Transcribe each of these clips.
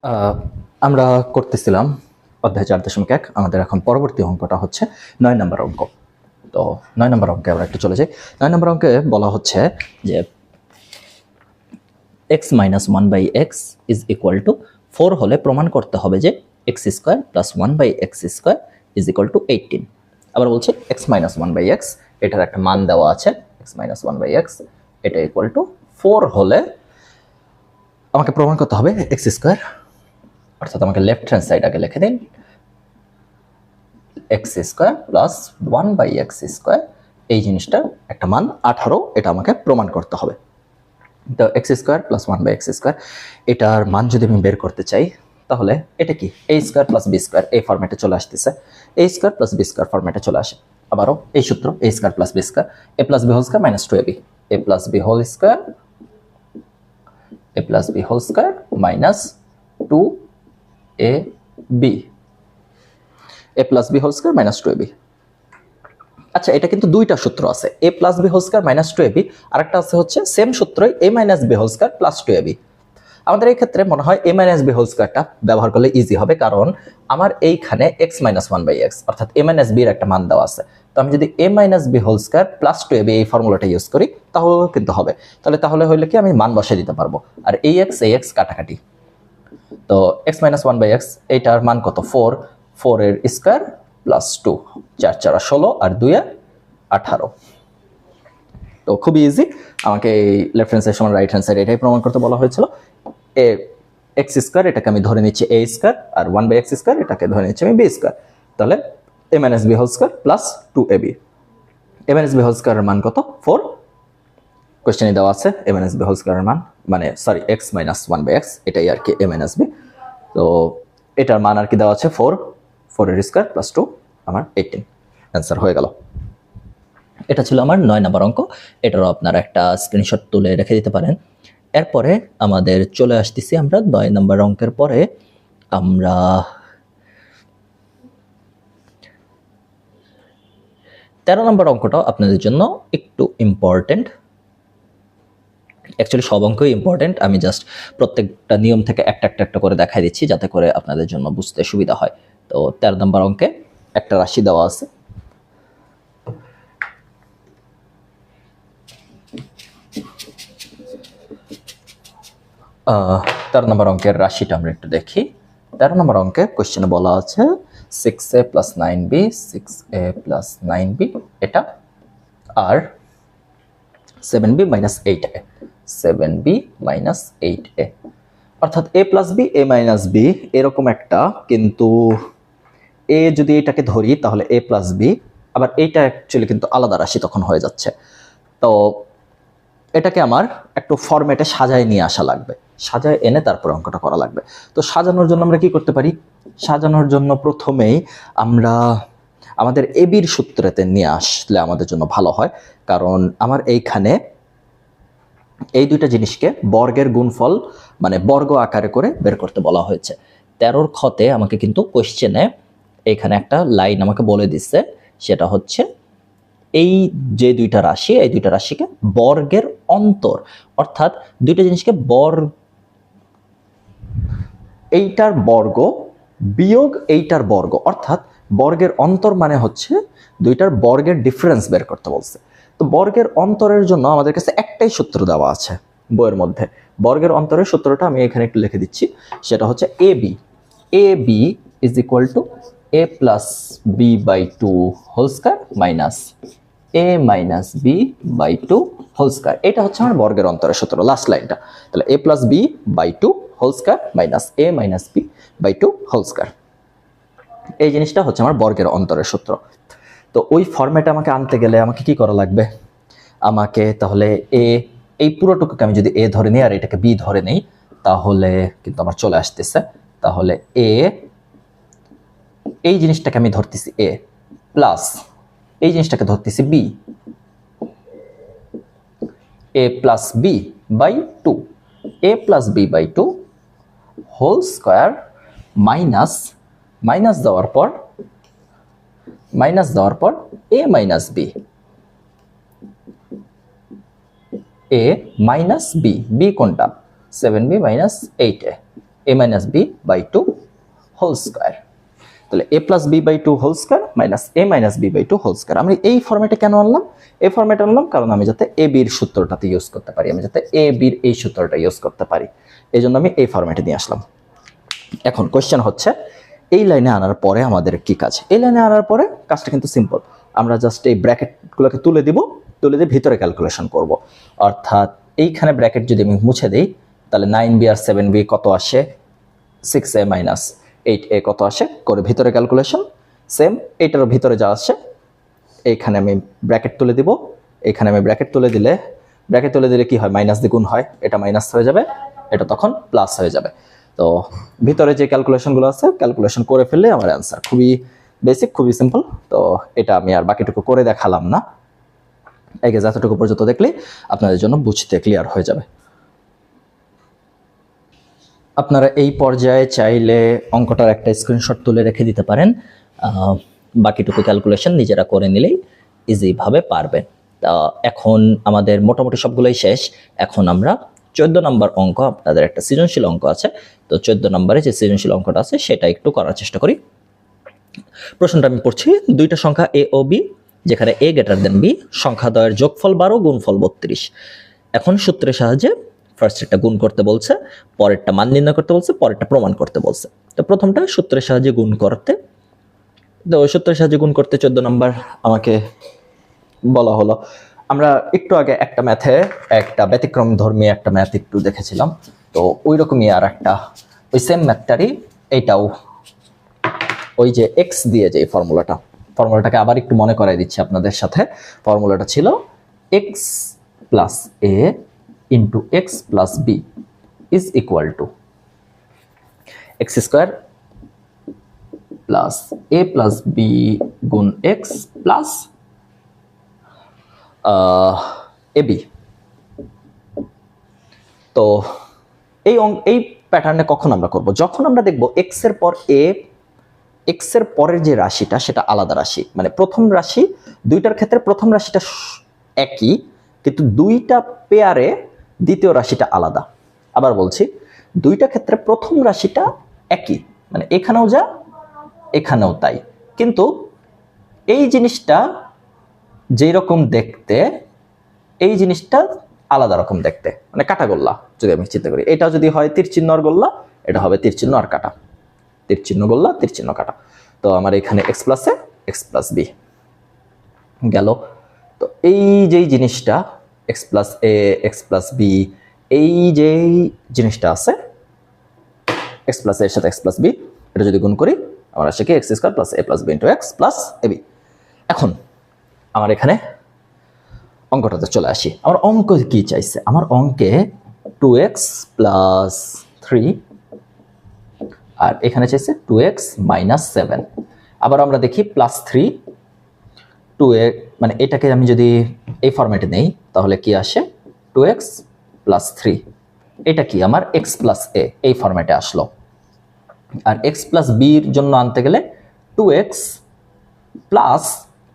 আহ, আমরা করতেছিলাম অধ্যায় 4.1। আমাদের এখন পরবর্তী অঙ্কটা হচ্ছে 9 নম্বর অঙ্ক। তো 9 নম্বর অঙ্কে আমরা একটু চলে যাই। 9 নম্বর অঙ্কে বলা হচ্ছে যে x minus 1/x is equal two 4 হলে প্রমাণ করতে হবে যে x square plus 1/x square is equal two 18। আবার বলছে x মাইনাস 1/x, এটার একটা মান দেওয়া আছে x মাইনাস 1/x, এটা ইকুয়াল টু 4 হলে আমাকে প্রমাণ করতে হবে x স্কোয়ার, অর্থাৎ আমাকে লেফট হ্যান্ড সাইড আগে লিখে দিন, x square plus 1/x square, এই জিনিসটার একটা মান 18, এটা আমাকে প্রমাণ করতে হবে। তো x square plus 1/x square, এটার মান যদি আমি বের করতে চাই তাহলে এটা কি a square plus B square এই ফরম্যাটে চলে আসতেছে, a square plus B square ফরম্যাটে চলে আসে। আবারও এই সূত্র a square plus B square, a plus B whole square minus 2ab, a plus B whole square, a plus B whole square minus 2ab, a plus B whole square minus 2ab। আচ্ছা, এটা কিন্তু দুইটা সূত্র আছে, a plus B whole square minus 2ab, আর একটা আছে হচ্ছে সেম সূত্রই a minus B whole square plus 2ab। আমাদের এই ক্ষেত্রে মনে হয় a মাইনাস বি হোল স্কোয়ারটা ব্যবহার করলে ইজি হবে, কারণ আমার এইখানে x মাইনাস 1/x অর্থাৎ a মাইনাস b এর একটা মান দেওয়া আছে। তো আমি যদি a minus B whole square plus 2ab এই ফর্মুলাটা ইউজ করি তাহলেও কিন্তু হবে। তাহলে হইলে কি আমি মান বসিয়ে দিতে পারবো, আর এই x কাটাকাটি। তো x মাইনাস 1/x এইটার মান কত, 4 এর স্কোয়ার প্লাস 2, 4 4 16 আর 2 18। তো খুবই ইজি, আমাকে এই লেফট হ্যান্ড সাইড সমান রাইট হ্যান্ড সাইড এটাই প্রমাণ করতে বলা হয়েছিল। এক্স স্কোয়ার এটাকে আমি ধরে নিচ্ছি a square, R 1/x square এটাকে ধরে নিচ্ছি আমি b স্কোয়ার। তাহলে a minus B whole square plus 2ab, a minus B whole স্কোয়ারের মান কত, 4। কোয়েশ্চেনে দেওয়া আছে a মাইনাস বি হোল স্কোয়ারের মান, মানে সরি x মাইনাস 1/x, এটাই আর কি a মাইনাস b। তো এটার মান আর কি দেওয়া আছে 4 এর স্কোয়ার প্লাস 2, আমার 18 অ্যান্সার হয়ে গেল। এটা ছিল আমার 9 নম্বর অঙ্ক, এটারও আপনারা একটা স্ক্রিনশট তুলে রেখে দিতে পারেন। এরপরে আমাদের চলে আসতেছি আমরা 9 নম্বর অঙ্কের পরে আমরা 13 নম্বর অঙ্কটাও আপনাদের জন্য একটু ইম্পর্টেন্ট। অ্যাকচুয়ালি সব অঙ্কই ইম্পর্টেন্ট, আমি জাস্ট প্রত্যেকটা নিয়ম থেকে একটা করে দেখাই দিচ্ছি যাতে করে আপনাদের জন্য বুঝতে সুবিধা হয়। তো 13 নম্বর অঙ্কে একটা রাশি দেওয়া আছে, আহ 13 নম্বর অঙ্কের রাশিটা আমরা একটু দেখি। 13 নম্বর অঙ্কে কোশ্চেনে বলা আছে 6a plus 9b, 6a plus 9b এটা, আর 7b minus 8a, 7b minus 8a, অর্থাৎ a plus b a minus b এরকম একটা, কিন্তু a যদি এটাকে ধরি তাহলে a প্লাস b, আবার এইটা অ্যাকচুয়ালি কিন্তু আলাদা রাশি তখন হয়ে যাচ্ছে। তো এটাকে আমার একটু ফরম্যাটে সাজায় নিয়ে আসা লাগবে, সাজায় এনে তারপর অঙ্কটা করা লাগবে। তো সাজানোর জন্য আমরা কি করতে পারি, সাজানোর জন্য প্রথমেই আমরা আমাদের এবির সূত্রেতে নিয়ে আসলে আমাদের জন্য ভালো হয়, কারণ আমার এইখানে এই দুইটা জিনিসকে বর্গের গুণফল মানে বর্গ আকারে করে বের করতে বলা হয়েছে। 13 খতে আমাকে কিন্তু কোশ্চেনে এইখানে একটা লাইন আমাকে বলে দিচ্ছে, সেটা হচ্ছে এই যে দুইটা রাশি, এই দুইটা রাশিকে বর্গের অন্তর, অর্থাৎ দুইটা জিনিসকে এইটার বর্গ বিয়োগ এইটার বর্গ, অর্থাৎ বর্গের অন্তর মানে হচ্ছে দুইটার বর্গের ডিফারেন্স বের করতে বলছে। তো বর্গের অন্তরের জন্য আমাদের কাছে একটাই সূত্র দেওয়া আছে বইয়ের মধ্যে। বর্গের অন্তরের সূত্রটা আমি এখানে একটু লিখে দিচ্ছি, সেটা হচ্ছে ab is equal to a plus B by 2 whole square minus a minus B by 2 whole square. এটা হচ্ছে আমার বর্গের অন্তরের সূত্র, লাস্ট লাইনটা। তাহলে a plus B by 2 whole square minus a minus B by 2 whole square, এই জিনিসটা হচ্ছে আমার বর্গের অন্তরের সূত্র। তো ওই ফরম্যাটে আমাকে আনতে গেলে আমাকে কি করা লাগবে, আমাকে তাহলে এই পুরোটুকুকে আমি যদি a ধরে নিই আর এটাকে b ধরে নেই তাহলে কিন্তু আমার চলে আসতেছে। তাহলে এই জিনিসটাকে আমি ধরতেছি a প্লাস এই জিনিসটাকে ধরতেছি b, a plus B by 2, a plus B by 2 whole square minus দেওয়ার পর a minus B, a minus B, B কোনটা 7b minus 8a, a minus B by two whole square. তাহলে a plus B by two whole square minus a minus B by two whole square. আমি এই ফরম্যাটে কেন আনলাম? এই ফরম্যাটে আনলাম কারণ আমি যাতে a বির সূত্রটাতে ইউজ করতে পারি, আমি যাতে a বির এই সূত্রটা ইউজ করতে পারি, এই জন্য আমি এই ফরম্যাটে নিয়ে আসলাম। এখন কোয়েশ্চেন হচ্ছে এই লাইনে আনার পরে আমাদের কি কাজ? এই লাইনে আনার পরে কাজটা কিন্তু সিম্পল, আমরা জাস্ট এই ব্র্যাকেটগুলোকে তুলে দিব, তুলে দিয়ে ভিতরে ক্যালকুলেশন করব। অর্থাৎ এইখানে ব্র্যাকেট যদি আমি মুছে দিই তাহলে 9b আর 7b কত আসে, 6a মাইনাস 8a কত আসে করে ভিতরে ক্যালকুলেশন। সেম এইটারও ভিতরে যা আসে এইখানে আমি ব্র্যাকেট তুলে দিব, এইখানে আমি ব্র্যাকেট তুলে দিলে কি হয়, মাইনাস দিয়ে গুণ হয়, এটা মাইনাস হয়ে যাবে, এটা তখন প্লাস হয়ে যাবে। তো ভিতরে যে ক্যালকুলেশনগুলো আছে ক্যালকুলেশন করে ফেললে আমার অ্যান্সার। খুবই বেসিক, খুবই সিম্পল। তো এটা আমি আর বাকিটুকু করে দেখালাম না, একে যতটুকু পর্যন্ত দেখলে আপনাদের জন্য বুঝতে ক্লিয়ার হয়ে যাবে। আপনারা এই পর্যায়ে চাইলে অঙ্কটার একটা স্ক্রিনশট তুলে রেখে দিতে পারেন, বাকিটুকু ক্যালকুলেশন নিজেরা করে নিলেই ইজিভাবে পারবেন। তা এখন আমাদের মোটামুটি সবগুলোই শেষ। এখন আমরা 14 নম্বর অঙ্ক, আপনাদের একটা সৃজনশীল অঙ্ক আছে, তো 14 নম্বরে যে সৃজনশীল অঙ্কটা আছে সেটা একটু করার চেষ্টা করি। প্রশ্নটা আমি পড়ছি, দুইটা সংখ্যা a ও b, যেখানে a গ্রেটার দেন b, সংখ্যা দ্বয়ের যোগফল 12 গুণফল 32। এখন সূত্রের সাহায্যে ফার্স্ট একটা গুণ করতে বলছে, পরেরটা মান নির্ণয় করতে বলছে, পরেরটা প্রমাণ করতে বলছে। তো প্রথমটা সূত্রের সাহায্যে গুণ করতে, তো সূত্রের সাহায্যে গুণ করতে 14 নম্বর আমাকে বলা হলো। আমরা একটু আগে একটা ম্যাথে একটা ব্যতিক্রম ধর্মী একটা ম্যাথ একটু দেখেছিলাম, তো ওই রকমই আর একটা ওই সেম ম্যাথটারই এইটাও, ওই যে এক্স দিয়ে যে ফর্মুলাটাকে আবার একটু মনে করাই দিচ্ছি আপনাদের সাথে। ফর্মুলাটা ছিল X plus A into x plus B is equal to X square plus A plus B গুণ এক্স প্লাস এ বি। তো এই প্যাটার্নে কখন আমরা করব? যখন আমরা দেখব এক্স এর পর এ, এক্স এর পরের যে রাশিটা সেটা আলাদা রাশি, মানে প্রথম রাশি দুইটার ক্ষেত্রে প্রথম রাশিটা একই, কিন্তু দুইটা পেয়ারে দ্বিতীয় রাশিটা আলাদা। আবার বলছি, দুইটা ক্ষেত্রে প্রথম রাশিটা একই, মানে এখানেও যা এখানেও তাই, কিন্তু এই জিনিসটা যেই রকম দেখতে, এই জিনিসটা আলাদা রকম দেখতে, মানে কাটা গোল্লা যদি আমি চিন্তা করি, এটা যদি হয় তীর চিহ্ন আর গোল্লা, এটা হবে তীর চিহ্ন আর কাটা, তীর চিহ্ন গোল্লা, তীর চিহ্ন কাটা। তো আমার এখানে এক্স প্লাস এ এক্স প্লাস বি গেল। তো এই যেই জিনিসটা এক্স প্লাস এ এক্স প্লাস বি, এই যেই জিনিসটা আছে এক্স প্লাস এর সাথে এক্স প্লাস বি, এটা যদি গুণ করি আমার আসে কি এক্স স্কোয়ার প্লাস এ plus B into x plus এ বি। এখন আমার এখানে অঙ্কটাতে চলে আসি। আমার অঙ্ক কি চাইছে? আমার অঙ্কে 2x প্লাস 3 আর এখানে চাইছে 2x মাইনাস 7। আবার আমরা দেখি প্লাস 3 2x, মানে এটাকে আমি যদি এই ফরম্যাটে নেই তাহলে কি আসে 2x প্লাস 3, এটা কি আমার x প্লাস a, এই ফরম্যাটে আসলো। আর x প্লাস b এর জন্য আনতে গেলে 2x প্লাস,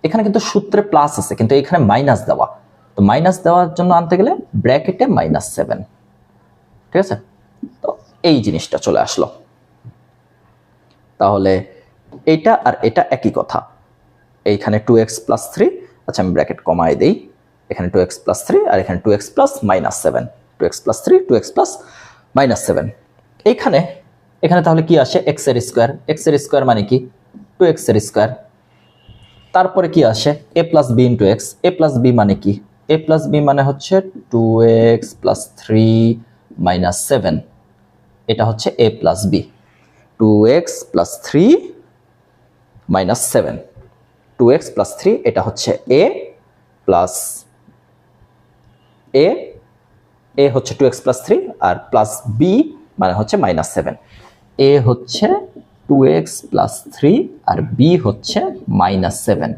এখানে কিন্তু সূত্রে প্লাস আছে কিন্তু এখানে মাইনাস দেওয়া, তো মাইনাস দেওয়ার জন্য আনতে গেলে ব্র্যাকেটে -7, ঠিক আছে? তো এই জিনিসটা চলে আসলো। তাহলে এটা আর এটা একই কথা, এইখানে 2x প্লাস 3, আচ্ছা আমি ব্র্যাকেট কমাই দেই, এখানে 2x প্লাস 3 আর এখানে 2x plus -7, 2x plus 3 2x plus -7। এখানে তাহলে কি আসে x এর স্কোয়ার, x এর স্কোয়ার মানে কি 2x এর স্কোয়ার। তারপরে কি আসে a plus B into X, A plus B মানে কি, এ প্লাস বি মানে হচ্ছে 2x প্লাস 3 মাইনাস 7, এটা হচ্ছে a plus B, 2x plus 3 minus 7, 2x plus 3 এটা হচ্ছে a প্লাস a হচ্ছে 2x প্লাস 3 আর প্লাস b মানে হচ্ছে -7, a হচ্ছে 2x প্লাস 3 আর b হচ্ছে -7।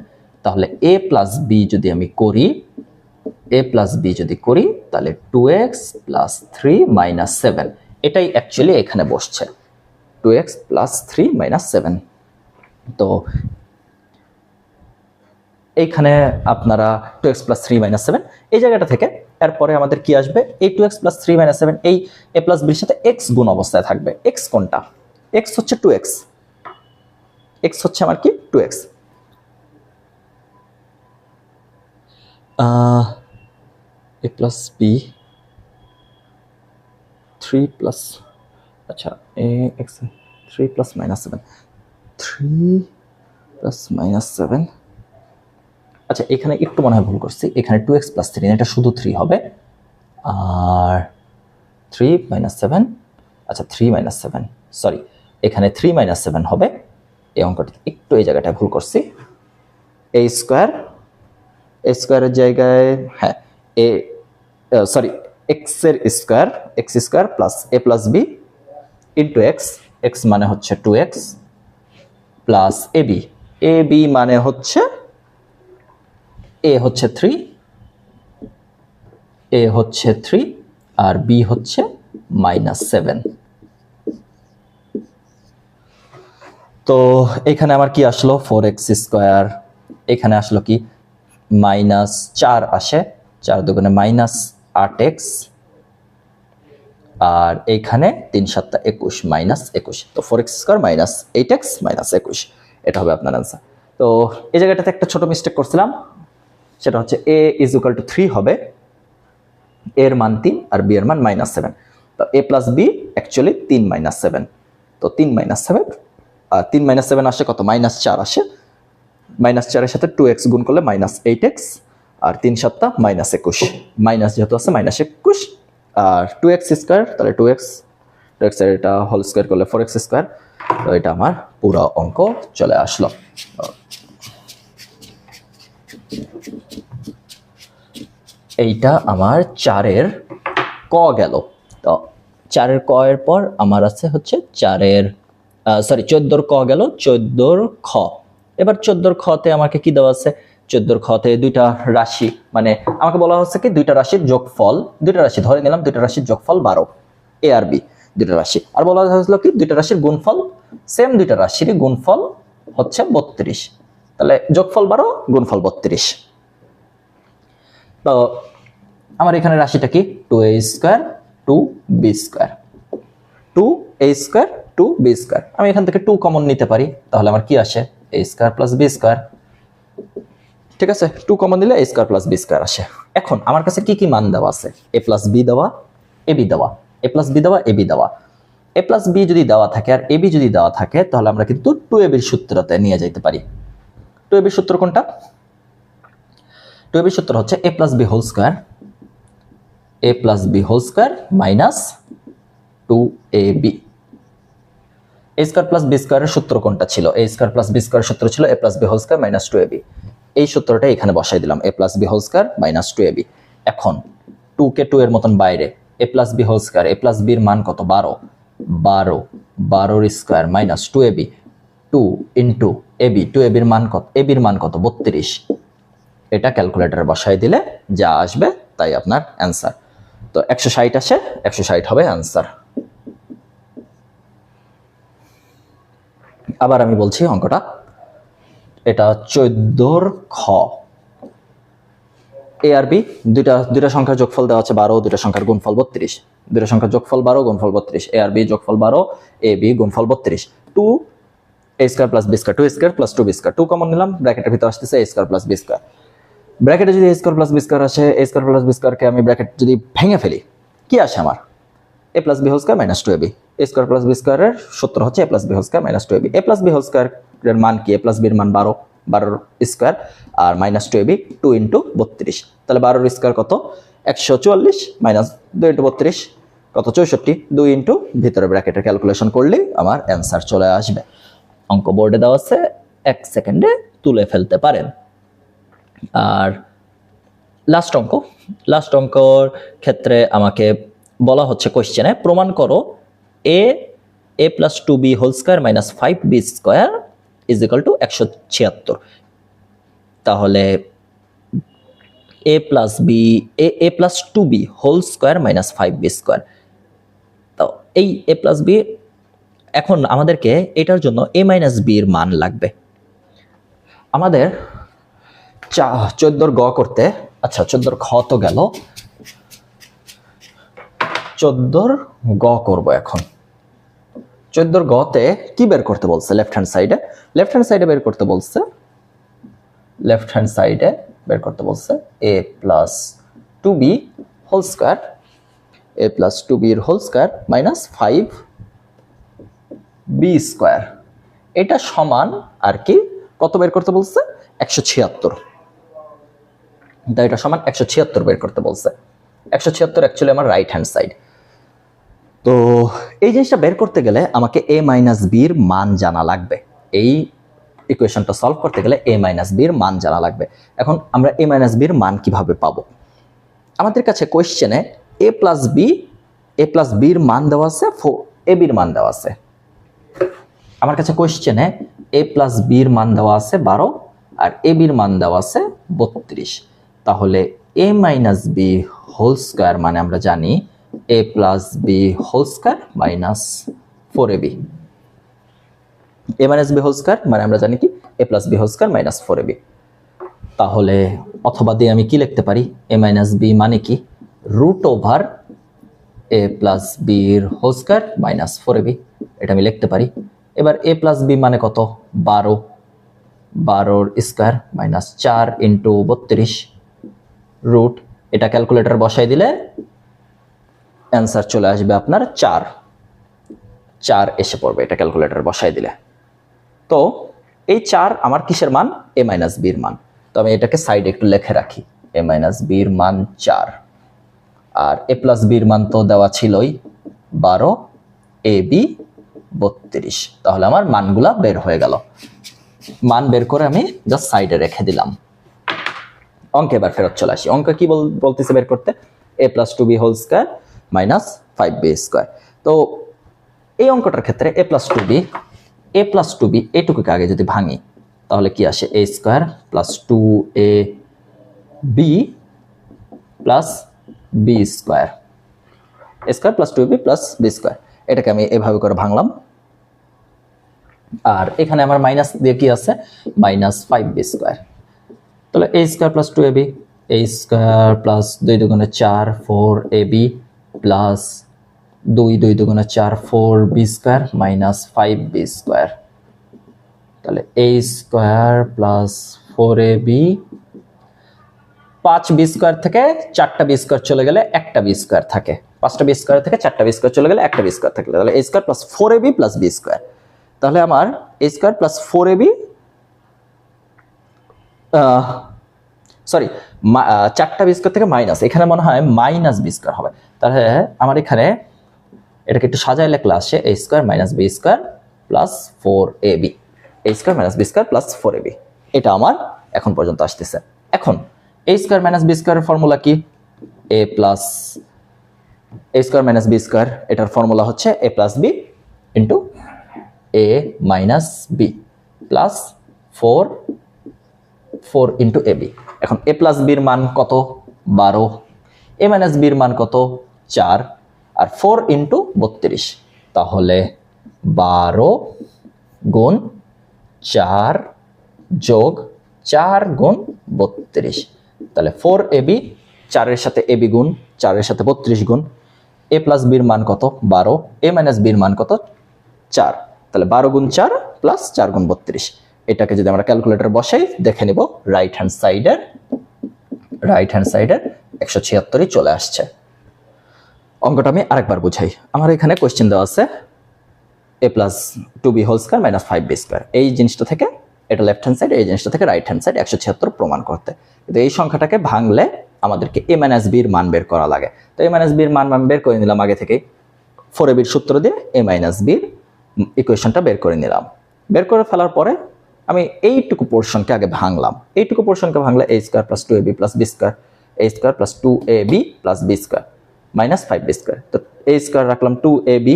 তাহলে a প্লাস b যদি আমি করি, a প্লাস b যদি করি তাহলে 2x প্লাস 3 -7, এটাই অ্যাকচুয়ালি এখানে বসছে 2x প্লাস 3 -7। তো এইখানে আপনারা 2x প্লাস 3 -7 এই জায়গাটা থেকে এরপরে আমাদের কি আসবে, এই 2x প্লাস 3 মাইনাস 7 এই a প্লাস b এর সাথে x গুণ অবস্থায় থাকবে। x কোনটা? x হচ্ছে 2x, x হচ্ছে আমার কি 2x। a plus b 3 plus, আচ্ছা a x 3 plus minus 7, 3 plus minus 7, আচ্ছা এখানে একটু মনে হয় ভুল করছি, এখানে 2x প্লাস 3 এটা শুধু 3 হবে, আর 3 মাইনাস 7, আচ্ছা 3 মাইনাস 7, সরি এখানে 3 মাইনাস 7 হবে। এই অঙ্কটা একটু এই জায়গাটায় ভুল করছি, a স্কোয়ারের জায়গায় হ্যাঁ এ সরি x এর square, x square plus a plus b into x মানে হচ্ছে 2x প্লাস ab মানে হচ্ছে a হচ্ছে 3 আর b হচ্ছে মাইনাস 7। তো এখানে আমার কি আসলো 4x স্কোয়ার, এখানে আসলো কি মাইনাস 4 আসে, 4 দুগুণে মাইনাস 8x, আর এইখানে 3 7 21 মাইনাস 21, তো 4x square minus 8x minus 21, এটা হবে আপনার অ্যান্সার। তো এই জায়গাটাতে একটা ছোট মিস্টেক করছিলাম, সেটা হচ্ছে a ইজ ইকুয়াল টু 3 হবে, এর মান 3 আর b এর মান মাইনাস 7, তো a plus b actually 3 minus 7, তো 3 মাইনাস 7 আর 3 মাইনাস 7 আসে কত, মাইনাস 4 আসে, মাইনাস 4 এর সাথে 2x গুণ করলে মাইনাস 8x, আর 3 7 মাইনাস 21, মাইনাস যেহেতু আছে মাইনাস 21, আর 2x স্কোয়ার, তাহলে 2x এর এটা হোল স্কোয়ার করলে 4x স্কোয়ার, তো এটা আমার পুরো অঙ্ক চলে আসলো। এইটা আমার 4-এর ক গেল। তো 4-এর ক এর পর আমার আছে হচ্ছে 14-র ক গেল, 14-র খ। এবার 14-র খতে আমাকে কি দেওয়া আছে, 14-র খতে দুইটা রাশি, মানে আমাকে বলা হচ্ছে কি দুইটা রাশির যোগফল, দুইটা রাশি ধরে নিলাম, দুইটা রাশির যোগফল 12, a আর b দুইটা রাশি, আর বলা হয়েছিল কি দুইটা রাশির গুণফল, সেম দুইটা রাশির গুণফল হচ্ছে 32, তাহলে যোগফল 12 গুণফল 32। তো আমার এখানে রাশিটা কি 2a square 2b square, 2a square 2b square, আমি এখান থেকে 2 কমন নিতে পারি, তাহলে আমার কি আসে a square plus b square, ঠিক আছে 2 কমন দিলে a square plus b square আসে। এখন আমার কাছে কি কি মান দেওয়া আছে, a প্লাস b দেওয়া, ab দেওয়া, a প্লাস b দেওয়া, ab দেওয়া, a প্লাস b যদি দেওয়া থাকে আর ab যদি দেওয়া থাকে, তাহলে আমরা কিন্তু 2ab এর সূত্রতে নিয়ে যেতে পারি। 2ab এর সূত্র কোনটা, 2ab এর সূত্র হচ্ছে a plus b whole square, a plus b whole square minus 2ab। a square plus b স্কোয়ারের সূত্র কোনটা ছিল, a স্কোয়ার প্লাস b স্কোয়ারের সূত্র ছিল a plus b whole square minus 2ab, এই সূত্রটা এখানে বসাই দিলাম a plus b whole square minus 2ab। এখন 2 কে 2 এর মতন বাইরে, a plus b whole square, a plus b এর মান কত 12 square minus 2ab, 2 into ab, 2ab এর মান কত, ab এর মান কত 32, এটা ক্যালকুলেটরে বসাই দিলে যা আসবে তাই আপনার অ্যান্সার। তো 160 আসে, 160 হবে অ্যান্সার। আবার আমি বলছি অঙ্কটা, এটা 14-র খ, a আর b দুইটা সংখ্যার যোগফল দেওয়া আছে 12, দুইটা সংখ্যার গুণফল 32, দুইটা সংখ্যার যোগফল 12 গুণফল 32, a আর b যোগফল 12, ab গুণফল 32, 2 a square plus b square, 2 square plus 2b square, 2 common নিলাম, ব্র্যাকেটের ভিতর আসতেছে a square plus b square, ব্র্যাকেটে যদি a square plus b square আসে, a স্কয়ার প্লাস b স্কয়ারকে আমি ব্র্যাকেট যদি ভেঙে ফেলি, কি আসে আমার a plus b whole square minus 2ab, a square plus b স্কয়ারের সূত্র হচ্ছে a plus b whole square minus 2ab, a plus b whole স্কয়ারের মান কি, a প্লাস b এর মান 12 স্কয়ার আর মাইনাস 2ab, 2 ইন্টু 32, তাহলে 12 স্কয়ার কত 144 মাইনাস 2 ইন্টু 32 কত 64, 2 ইন্টু ভিতরে ব্র্যাকেটের ক্যালকুলেশন করলেই আমার অ্যান্সার চলে আসবে। অঙ্ক বোর্ডে দেওয়া আছে, 1 সেকেন্ডে তুলে ফেলতে পারেন। আর লাস্ট অঙ্কর ক্ষেত্রে আমাকে বলা হচ্ছে কোশ্চেনে প্রমাণ করো a plus 2b whole square minus 5b square is equal to 176। তাহলে a plus 2b whole square minus 5b square, তো এই a প্লাস b, এখন আমাদেরকে এটার জন্য a মাইনাস b এর মান লাগবে। আমাদের 14-র গ করতে, আচ্ছা 14-র খ তো গেল, 14 গ করব এখন। 14 গতে কি বের করতে বলছে? লেফট হ্যান্ড সাইডে বের করতে বলছে, a plus 2b whole square, a plus 2b এর whole square minus 5b square. এটা সমান আর কি কত বের করতে বলছে? 176। এটা সমান 176 বের করতে বলছে। 176 অ্যাকচুয়ালি আমার রাইট হ্যান্ড সাইড। তো এই জিনিসটা বের করতে গেলে আমাকে a মাইনাস b এর মান জানা লাগবে। এই ইকুয়েশনটা সলভ করতে গেলে a মাইনাস b এর মান জানা লাগবে। এখন আমরা a মাইনাস b এর মান কিভাবে পাবো? আমাদের কাছে কোশ্চেনে a প্লাস b এর মান দেওয়া আছে, ab এর মান দেওয়া আছে। আমার কাছে কোশ্চেনে a প্লাস b এর মান দেওয়া আছে 12 আর ab এর মান দেওয়া আছে 32। তাহলে a minus b whole square মানে আমরা জানি a plus b whole square minus 4ab। a minus b whole square মানে আমরা জানি কি a plus b whole square minus 4ab। তাহলে অথবা দিয়ে আমি কি লিখতে পারি? a মাইনাস b মানে কি root over a plus b এর হোল স্কয়ার মাইনাস 4ab, এটা আমি লিখতে পারি। এবার a প্লাস b মানে কত? 12 স্কয়ার মাইনাস 4 ইন্টু 32 রুট, এটা ক্যালকুলেটর বসাই দিলে অ্যান্সার চলে আসবে আপনার 4 এসে পড়বে, এটা ক্যালকুলেটর বসাই দিলে। তো এই 4 আমার কিসের মান? a মাইনাস b এর মান। তো আমি এটাকে সাইডে একটু লিখে রাখি, a মাইনাস b এর মান 4 আর a প্লাস b এর মান তো দেওয়া ছিলই 12, ab 32। তাহলে আমার মানগুলা বের হয়ে গেল। মান বের করে আমি জাস্ট সাইডে রেখে দিলাম। অঙ্কে এবার ফেরত চলে আসি। অঙ্ক কি বলতেছে বের করতে? a plus 2b whole square minus 5b square. তো এই অঙ্কটার ক্ষেত্রে a প্লাস 2b এটুকুকে আগে যদি ভাঙি তাহলে কি আসে? a square plus 2ab plus b square, a square plus 2ab plus b square. এটাকে আমি এভাবে করে ভাঙলাম। আর এখানে আমার মাইনাস দিয়ে কি আছে? Minus 5b square. তাহলে a square plus 2ab, a square plus 2 দুগুণে 4 4ab প্লাস 2 দুগুণে 4 4b square minus 5b square. তাহলে a square plus 4ab, 5b square থেকে 4টা b স্কয়ার চলে গেলে একটা b স্কয়ার থাকে, 5টা b স্কয়ার থেকে 4টা b স্কয়ার চলে গেলে একটা b স্কয়ার থাকে। তাহলে a square plus 4ab plus b square. তাহলে আমার a square plus 4ab sorry 4টা b স্কয়ার থেকে মাইনাস, এখানে মনে হয় মাইনাস b স্কয়ার হবে। তাহলে আমার এখানে এটাকে একটু সাজায় লেখলে আসে a square minus b square plus 4ab, a square minus b square plus 4ab। এটা আমার এখন পর্যন্ত আসতেছে। এখন a স্কয়ার মাইনাস b স্কয়ারের ফর্মুলা কি? a square minus b square, এটার ফর্মুলা হচ্ছে a plus b into a minus b plus 4 into ab। এখন a প্লাস b এর মান কত? 12, a মাইনাস b এর মান কত? 4 আর 4 ইন্টু 32। তাহলে 12 গুণ 4 যোগ 4 গুণ 32। তাহলে 4ab, 4 এর সাথে ab গুণ, 4 এর সাথে 32 গুণ, a প্লাস b এর মান কত? 12, a মাইনাস b এর মান কত? 4। তাহলে 12 গুণ 4 প্লাস 4 গুণ 32। এটাকে যদি আমরা ক্যালকুলেটর বসাই দেখে নিব রাইট হ্যান্ড সাইডের 176ই চলে আসছে। অঙ্কটা আমি আরেকবার বুঝাই। আমার এখানে কোশ্চেন দেওয়া আছে a plus 2b whole square minus 5b square. এই জিনিসটা থেকে এটা লেফট হ্যান্ড সাইড, এই জিনিসটা থেকে রাইট হ্যান্ড সাইড 176 প্রমাণ করতে। কিন্তু এই সংখ্যাটাকে ভাঙলে আমাদেরকে a মাইনাস b এর মান বের করা লাগে। তো a মাইনাস b এর মান বের করে নিলাম আগে থেকেই, 4ab এর সূত্র দিয়ে a মাইনাস b এর ইকুয়েশনটা বের করে নিলাম। বের করে ফেলার পরে আমি এইটুকু পোর্শনকে আগে ভাঙলাম। এইটুকু পোর্শনকে ভাঙলে a square plus 2ab plus b square, a square plus 2ab plus b square minus 5b square. তো a স্কয়ার রাখলাম 2ab,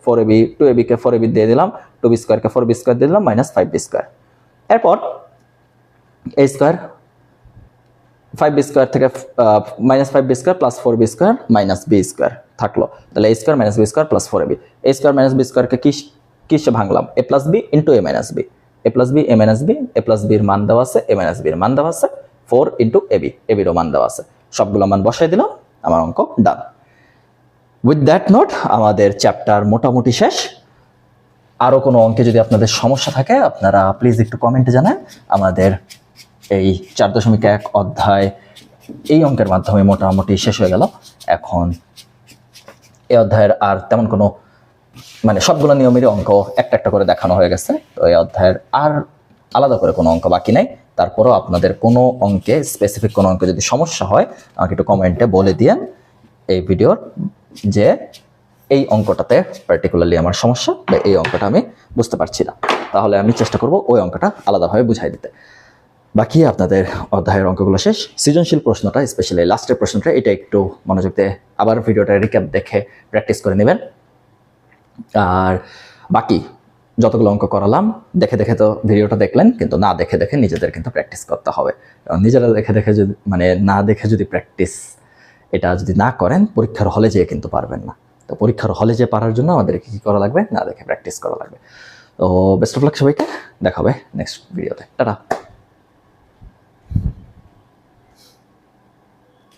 4ab, 2ab কে 4ab দিয়ে দিলাম, 2b স্কয়ার কে 4b স্কয়ার দিয়ে দিলাম মাইনাস 5b স্কয়ার। এরপর a স্কয়ার 5b স্কয়ার থেকে minus 5b square plus 4b square minus b square থাকলো। তাহলে a square minus b square plus 4ab, a square minus b স্কয়ারকে কিসে ভাঙলাম? a plus b into a minus b, a plus b, a minus b, a plus b এর মান দেওয়া আছে, a minus b এর মান দেওয়া আছে, 4 ইন্টু ab, ab এরও মান দেওয়া আছে। সবগুলো মান বসাই দিলাম, আমার অঙ্ক ডান। উইথ দ্যাট নোট আমাদের চ্যাপ্টার মোটামুটি শেষ। আরও কোনো অঙ্কে যদি আপনাদের সমস্যা থাকে আপনারা প্লিজ একটু কমেন্টে জানান। আমাদের এই 4.1 অধ্যায় এই অঙ্কের মাধ্যমে মোটামুটি শেষ হয়ে গেল। এখন এই অধ্যায়ের আর তেমন কোনো মানে সবগুলো নিয়মেরই অঙ্ক একটা একটা করে দেখানো হয়ে গেছে। তো এই অধ্যায়ের আর আলাদা করে কোনো অঙ্ক বাকি নাই। তারপরও আপনাদের কোনো অঙ্কে স্পেসিফিক কোনো অঙ্কে যদি সমস্যা হয় আমাকে একটু কমেন্টে বলে দিয়েন এই ভিডিওর, যে এই অঙ্কটাতে পার্টিকুলারলি আমার সমস্যা বা এই অঙ্কটা আমি বুঝতে পারছি না, তাহলে আমি চেষ্টা করব ওই অঙ্কটা আলাদাভাবে বুঝাই দিতে। বাকি আপনাদের অধ্যায়ের অঙ্কগুলো শেষ। সৃজনশীল প্রশ্নটা স্পেশালি লাস্টের প্রশ্নটা এটা একটু মনোযোগ দিয়ে আবার ভিডিওটা রিক্যাপ দেখে প্র্যাকটিস করে নেবেন। আর বাকি যতগুলো অঙ্ক করালাম দেখে দেখে তো ভিডিওটা দেখলেন, কিন্তু না দেখে দেখে নিজেদের কিন্তু প্র্যাকটিস করতে হবে। কারণ নিজেরা দেখে দেখে যদি না দেখে যদি প্র্যাকটিস এটা যদি না করেন পরীক্ষার হলে যেয়ে কিন্তু পারবেন না। তো পরীক্ষার হলে যে পারার জন্য আমাদেরকে কী করা লাগবে, না দেখে প্র্যাকটিস করা লাগবে। তো বেস্ট অফ লাক সবাইকে, দেখা হবে নেক্সট ভিডিওতে। টাটা।